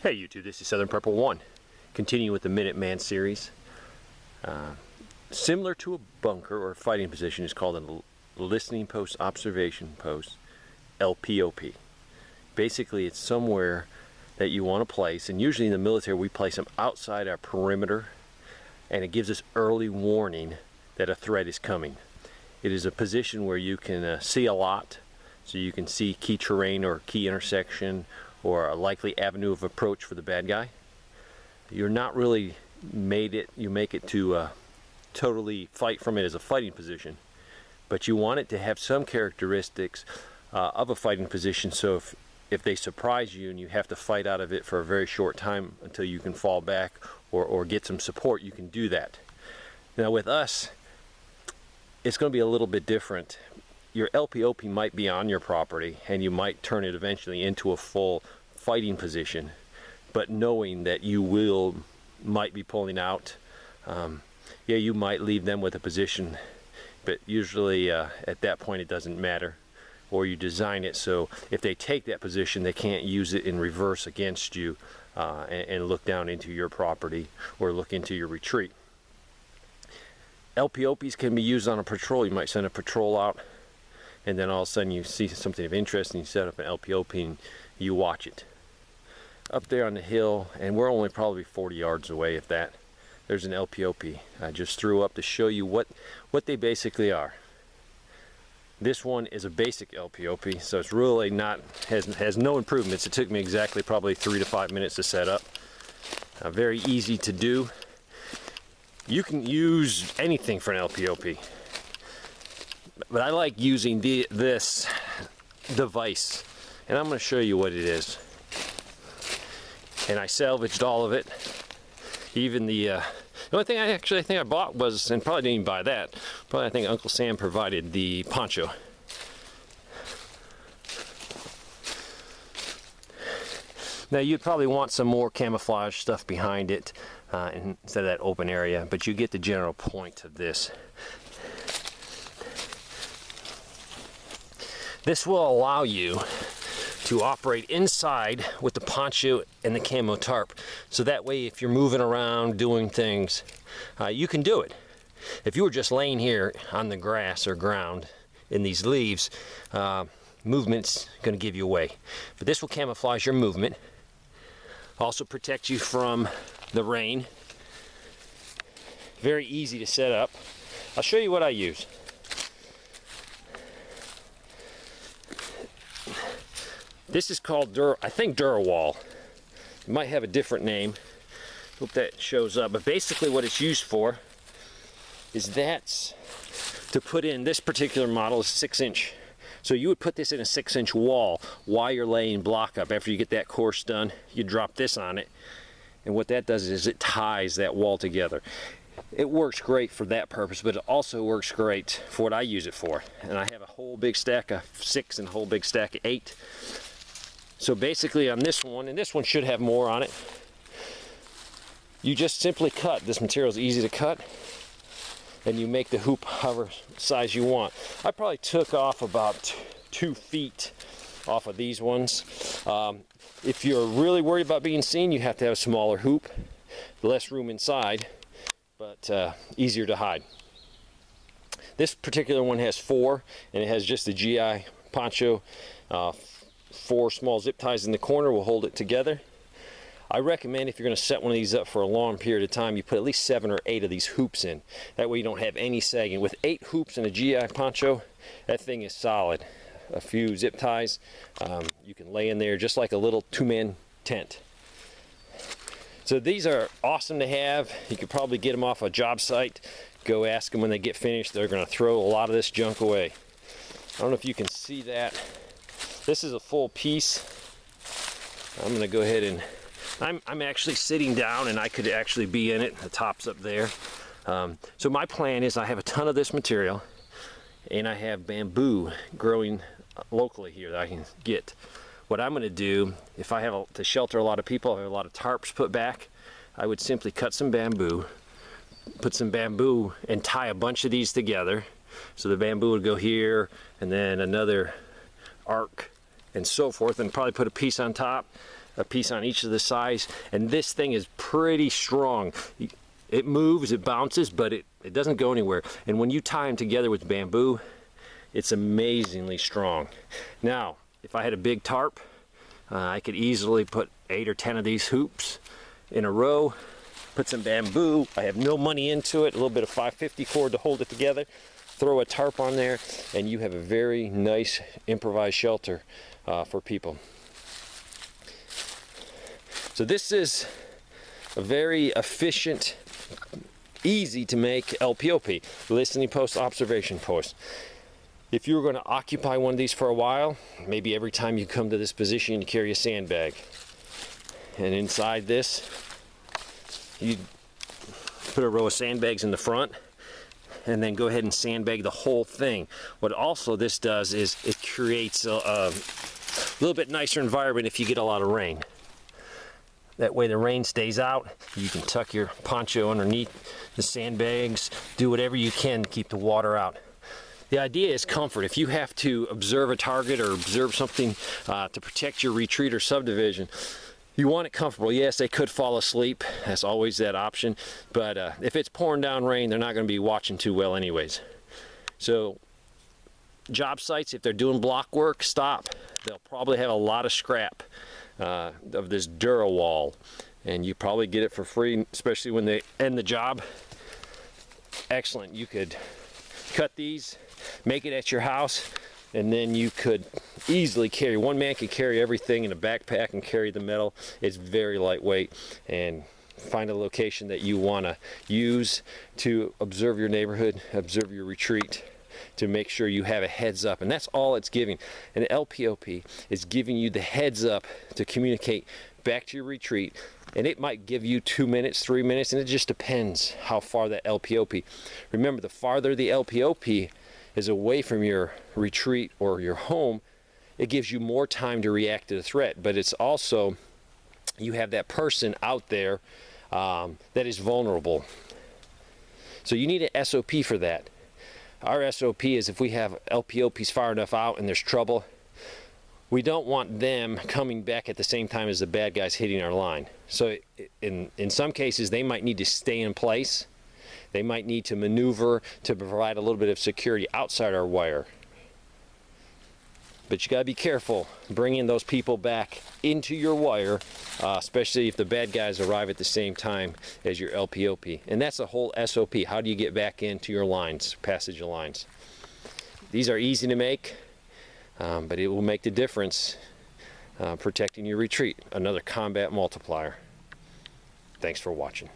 Hey YouTube, this is Southern Purple 1. Continuing with the Minuteman series. Similar to a bunker or fighting position is called a listening post observation post, LPOP. Basically it's somewhere that you want to place, and usually in the military we place them outside our perimeter, and it gives us early warning that a threat is coming. It is a position where you can see a lot, so you can see key terrain or key intersection or a likely avenue of approach for the bad guy. You're not really you make it to totally fight from it as a fighting position, but you want it to have some characteristics of a fighting position, so if they surprise you and you have to fight out of it for a very short time until you can fall back or get some support, you can do that. Now with us, it's going to be a little bit different. Your LPOP might be on your property and you might turn it eventually into a full fighting position, but knowing that you might be pulling out, yeah, you might leave them with a position, but usually at that point it doesn't matter, or you design it so if they take that position they can't use it in reverse against you and look down into your property or look into your retreat. LPOPs can be used on a patrol. You might send a patrol out, and then all of a sudden you see something of interest and you set up an LPOP and you watch it. Up there on the hill, and we're only probably 40 yards away if that, there's an LPOP. I just threw up to show you what they basically are. This one is a basic LPOP, so it's really not, has no improvements. It took me exactly probably 3 to 5 minutes to set up. Very easy to do. You can use anything for an LPOP, but I like using this device, and I'm going to show you what it is. And I salvaged all of it. Even the only thing I think I bought was, and probably didn't even buy that, probably I think Uncle Sam provided the poncho. Now you'd probably want some more camouflage stuff behind it instead of that open area, but you get the general point of this. This will allow you to operate inside with the poncho and the camo tarp, so that way if you're moving around doing things, you can do it. If you were just laying here on the grass or ground in these leaves, movement's going to give you away. But this will camouflage your movement, also protect you from the rain. Very easy to set up. I'll show you what I use. This is called I think Durawall. It might have a different name. Hope that shows up. But basically what it's used for is that's to put in, this particular model is 6-inch. So you would put this in a 6-inch wall while you're laying block up. After you get that course done, you drop this on it. And what that does is it ties that wall together. It works great for that purpose, but it also works great for what I use it for. And I have a whole big stack of 6 and a whole big stack of 8. So basically on this one, and this one should have more on it, you just simply cut. This material is easy to cut, and you make the hoop however size you want. I probably took off about 2 feet off of these ones. If you're really worried about being seen, you have to have a smaller hoop, less room inside, but easier to hide. This particular one has 4, and it has just the GI poncho. 4 small zip ties in the corner will hold it together. I recommend if you're going to set one of these up for a long period of time, you put at least 7 or 8 of these hoops in. That way you don't have any sagging. With 8 hoops and a GI poncho, that thing is solid. A few zip ties, you can lay in there just like a little 2-man tent. So these are awesome to have. You could probably get them off a job site. Go ask them when they get finished. They're going to throw a lot of this junk away. I don't know if you can see that. This is a full piece. I'm going to go ahead and I'm actually sitting down, and I could actually be in it. The top's up there. So my plan is I have a ton of this material, and I have bamboo growing locally here that I can get. What I'm going to do, if I have to shelter a lot of people, I have a lot of tarps put back, I would simply cut some bamboo, put some bamboo and tie a bunch of these together. So the bamboo would go here, and then another arc and so forth, and probably put a piece on top. a piece on each of the sides, and this thing is pretty strong. It moves, it bounces, but it doesn't go anywhere. And when you tie them together with bamboo, it's amazingly strong. Now, if I had a big tarp, I could easily put 8 or 10 of these hoops in a row, put some bamboo. I have no money into it, a little bit of 550 cord to hold it together, throw a tarp on there, and you have a very nice improvised shelter for people. So this is a very efficient, easy to make LPOP, listening post, observation post. If you were going to occupy one of these for a while, maybe every time you come to this position you carry a sandbag, and inside this you put a row of sandbags in the front, and then go ahead and sandbag the whole thing. What also this does is it creates a little bit nicer environment if you get a lot of rain. That way the rain stays out. You can tuck your poncho underneath the sandbags, do whatever you can to keep the water out. The idea is comfort. If you have to observe a target or observe something to protect your retreat or subdivision, you want it comfortable. Yes, they could fall asleep. That's always that option. But if it's pouring down rain, they're not going to be watching too well anyways. So job sites, if they're doing block work, stop. They'll probably have a lot of scrap of this Durawall, and you probably get it for free, especially when they end the job. Excellent. You could cut these, make it at your house, and then you could easily carry, one man could carry everything in a backpack and carry the metal. It's very lightweight, and find a location that you want to use to observe your neighborhood, observe your retreat, to make sure you have a heads up. And that's all it's giving. And LPOP is giving you the heads up to communicate back to your retreat. And it might give you 2 minutes, 3 minutes, and it just depends how far that LPOP. Remember, the farther the LPOP is away from your retreat or your home, it gives you more time to react to the threat. But it's also, you have that person out there that is vulnerable. So you need an SOP for that. Our SOP is if we have LPOPs far enough out and there's trouble, we don't want them coming back at the same time as the bad guys hitting our line. So in some cases, they might need to stay in place. They might need to maneuver to provide a little bit of security outside our wire. But you got to be careful bringing those people back into your wire, especially if the bad guys arrive at the same time as your LPOP. And that's the whole SOP. How do you get back into your lines, passage of lines? These are easy to make, but it will make the difference protecting your retreat. Another combat multiplier. Thanks for watching.